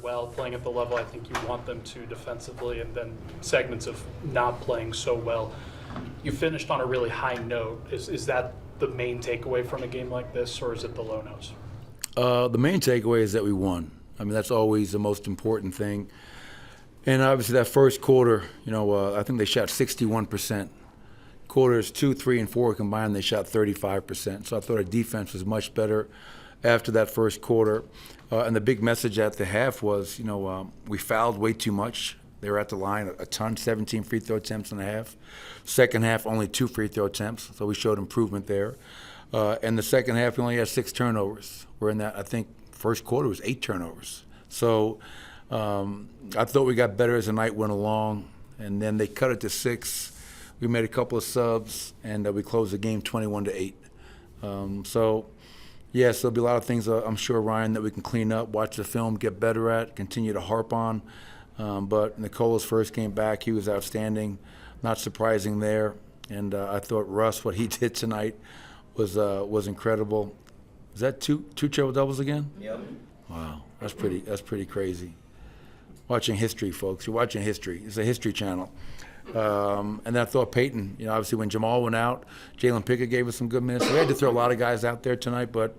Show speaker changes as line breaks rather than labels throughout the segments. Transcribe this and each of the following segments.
well, playing at the level I think you want them to defensively, and then segments of not playing so well. You finished on a really high note. Is that the main takeaway from a game like this, or is it the low notes?
The main takeaway is that we won. I mean, that's always the most important thing. And obviously that first quarter, I think they shot 61%. Quarters 2, 3, and 4 combined, they shot 35%. So I thought our defense was much better after that first quarter. And the big message at the half was, we fouled way too much. They were at the line a ton, 17 free throw attempts in the half. Second half, only 2 free throw attempts, so we showed improvement there. And the second half, we only had 6 turnovers. We're in that, I think, first quarter was 8 turnovers. So I thought we got better as the night went along, and then they cut it to 6. We made a couple of subs, and we closed the game 21-8. Yes, there'll be a lot of things, I'm sure, Ryan, that we can clean up, watch the film, get better at, continue to harp on. But Nicola's first game back, he was outstanding, not surprising there. And I thought Russ, what he did tonight was incredible. Is that two triple doubles again?
Yep.
Wow, that's pretty crazy. Watching history, folks. You're watching history. It's a History Channel. And then I thought Peyton, obviously when Jamal went out, Jalen Pickett gave us some good minutes. We had to throw a lot of guys out there tonight, but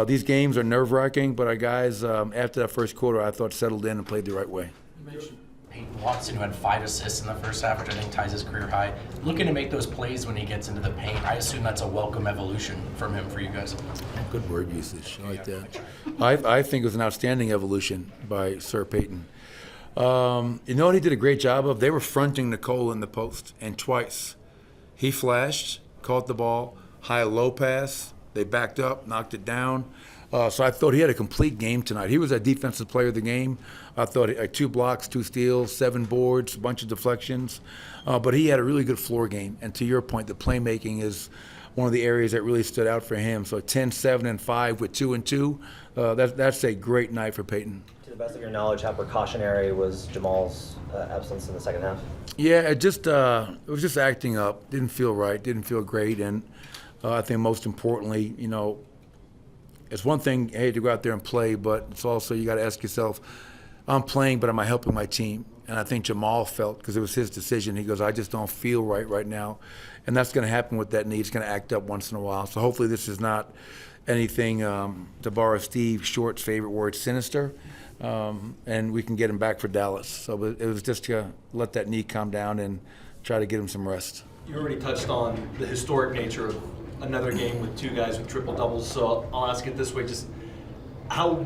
these games are nerve-wracking. But our guys, after that first quarter, I thought settled in and played the right way.
You mentioned Peyton Watson, who had 5 assists in the first half, which I think ties his career high. Looking to make those plays when he gets into the paint. I assume that's a welcome evolution from him for you guys.
Good word usage. I like that. I think it was an outstanding evolution by Sir Peyton. You know what he did a great job of? They were fronting Nikola in the post, and twice he flashed, caught the ball, high-low pass. They backed up, knocked it down. So I thought he had a complete game tonight. He was a defensive player of the game. I thought 2 blocks, 2 steals, 7 boards, a bunch of deflections. But he had a really good floor game. And to your point, the playmaking is one of the areas that really stood out for him. So 10, 7, and 5 with 2 and 2. That's a great night for Peyton.
To the best of your knowledge, how precautionary was Jamal's absence in the second half?
Yeah, it was just acting up. Didn't feel right. Didn't feel great. And I think most importantly, it's one thing, hey, to go out there and play, but it's also you got to ask yourself, I'm playing, but am I helping my team? And I think Jamal felt, because it was his decision, he goes, I just don't feel right now. And that's going to happen with that knee. It's going to act up once in a while. So hopefully this is not anything, to borrow Steve Short's favorite word, sinister, and we can get him back for Dallas. So it was just to let that knee calm down and try to get him some rest.
You already touched on the historic nature of another game with 2 guys with triple doubles, so I'll ask it this way: just how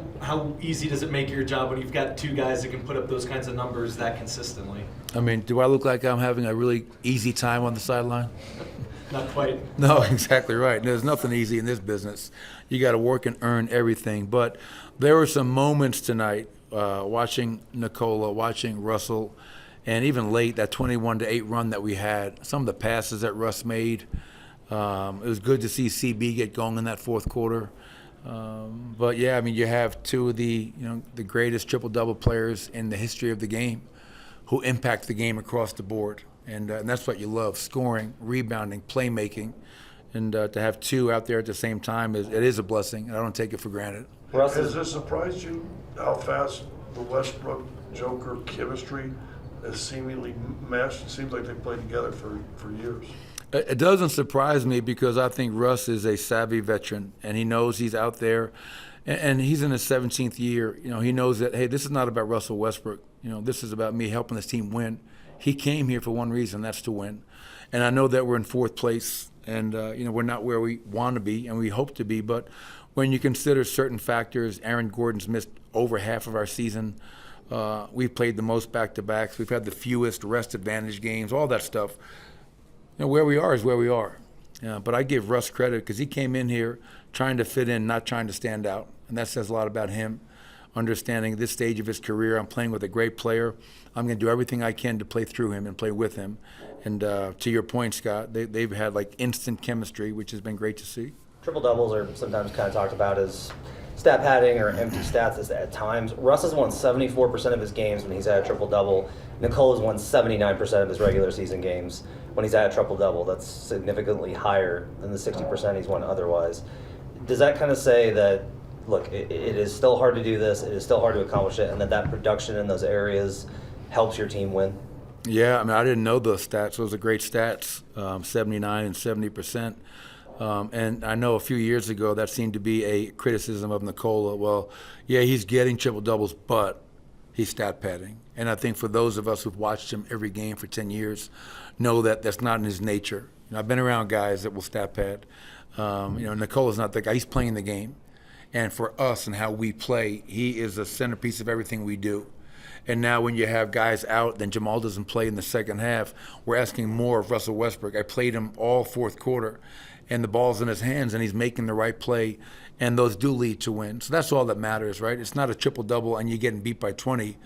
easy does it make your job when you've got 2 guys that can put up those kinds of numbers that consistently?
I mean, do I look like I'm having a really easy time on the sideline?
Not quite.
No, exactly right. There's nothing easy in this business. You got to work and earn everything. But there were some moments tonight, watching Nikola, watching Russell, and even late, that 21-8 run that we had, some of the passes that Russ made. It was good to see CB get going in that fourth quarter. But yeah, I mean, you have 2 of the greatest triple-double players in the history of the game who impact the game across the board. And that's what you love: scoring, rebounding, playmaking. And to have 2 out there at the same time, it is a blessing, and I don't take it for granted.
Has it surprised you how fast the Westbrook Joker chemistry has seemingly meshed? It seems like they've played together for years.
It doesn't surprise me, because I think Russ is a savvy veteran, and he knows he's out there, and he's in his 17th year. He knows that, hey, this is not about Russell Westbrook. This is about me helping this team win. He came here for one reason, that's to win. And I know that we're in 4th place, and we're not where we want to be and we hope to be. But when you consider certain factors, Aaron Gordon's missed over half of our season. We've played the most back-to-backs. We've had the fewest rest advantage games, all that stuff. Where we are is where we are. But I give Russ credit, because he came in here trying to fit in, not trying to stand out. And that says a lot about him, understanding this stage of his career. I'm playing with a great player. I'm going to do everything I can to play through him and play with him. And to your point, Scott, they've had like instant chemistry, which has been great to see.
Triple-doubles are sometimes kind of talked about as stat padding or empty stats at times. Russ has won 74% of his games when he's had a triple-double. Nicole has won 79% of his regular season games when he's had a triple-double. That's significantly higher than the 60% he's won otherwise. Does that kind of say that look, it is still hard to do this. It is still hard to accomplish it, and that production in those areas helps your team win.
Yeah, I mean, I didn't know those stats. Those are great stats, 79 and 70%. And I know a few years ago that seemed to be a criticism of Nikola. Well, yeah, he's getting triple-doubles, but he's stat padding. And I think for those of us who've watched him every game for 10 years know that that's not in his nature. You know, I've been around guys that will stat pad. Nikola's not the guy. He's playing the game. And for us and how we play, he is the centerpiece of everything we do. And now when you have guys out, then Jamal doesn't play in the second half, we're asking more of Russell Westbrook. I played him all fourth quarter, and the ball's in his hands, and he's making the right play, and those do lead to wins. So that's all that matters, right? It's not a triple-double and you're getting beat by 20.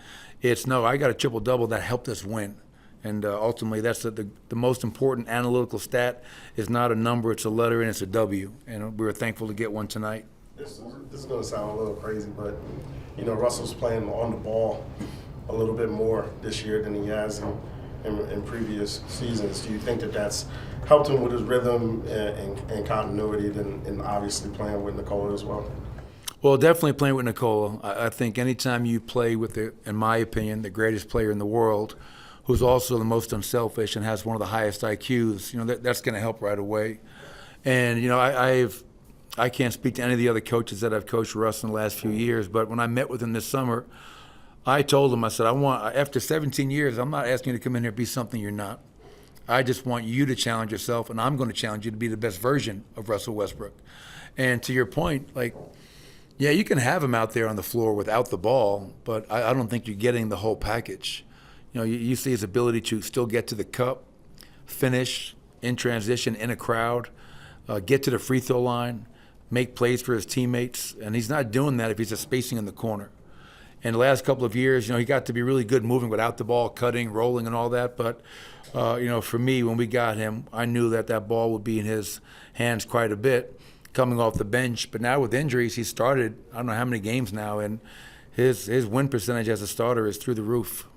It's, no, I got a triple-double that helped us win. And ultimately, that's the most important analytical stat. Is not a number, it's a letter, and it's a W. And we were thankful to get one tonight.
This is going to sound a little crazy, but, Russell's playing on the ball a little bit more this year than he has in previous seasons. Do you think that that's helped him with his rhythm and continuity and obviously playing with Nikola as well?
Well, definitely playing with Nikola. I think anytime you play with, in my opinion, the greatest player in the world, who's also the most unselfish and has one of the highest IQs, that's going to help right away. And, I can't speak to any of the other coaches that I've coached Russ in the last few years, but when I met with him this summer, I told him, I said, after 17 years, I'm not asking you to come in here and be something you're not. I just want you to challenge yourself, and I'm going to challenge you to be the best version of Russell Westbrook. And to your point, yeah, you can have him out there on the floor without the ball, but I don't think you're getting the whole package. You see his ability to still get to the cup, finish in transition in a crowd, get to the free throw line, make plays for his teammates, and he's not doing that if he's just spacing in the corner. And the last couple of years, he got to be really good moving without the ball, cutting, rolling, and all that. But, for me, when we got him, I knew that ball would be in his hands quite a bit coming off the bench. But now with injuries, he started, I don't know how many games now, and his win percentage as a starter is through the roof.